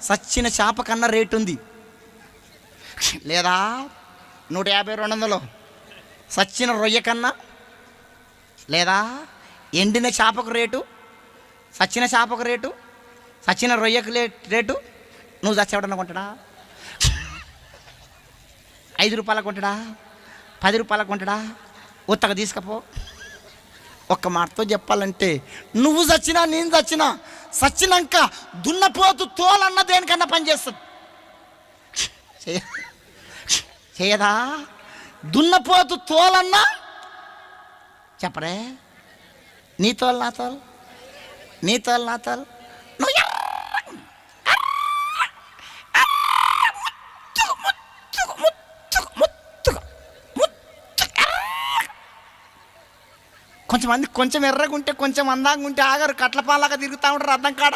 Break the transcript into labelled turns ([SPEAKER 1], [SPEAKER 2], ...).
[SPEAKER 1] సచ్చిన చేప కన్నా రేటు ఉంది. లేదా 150 200 సచ్చిన రొయ్య కన్నా, లేదా ఎండిన చేపకు రేటు, సచ్చిన చేపకు రేటు, సచ్చిన రొయ్యకు రేటు. నువ్వు చచ్చేవాడన్నా కొంటాడా? 5 రూపాయలకు కొంటాడా? 10 రూపాయలకు కొంటాడా? ఉత్తగా తీసుకపో. ఒక్క మాటతో చెప్పాలంటే నువ్వు చచ్చినా నేను చచ్చినా చచ్చినాక దున్నపోతు తోలన్న దేనికన్నా పనిచేస్తుంది. చేయదా? దున్నపోతు తోలన్నా చెప్పరే. నీ తోలు నా తోలు, నీ తోలు నా తోలు. నువ్వు కొంచెమంది కొంచెం ఎర్రగుంటే కొంచెం అందంగా ఉంటే ఆగారు, కట్లపాలాగా తిరుగుతూ ఉంటారు అర్థం కాడ.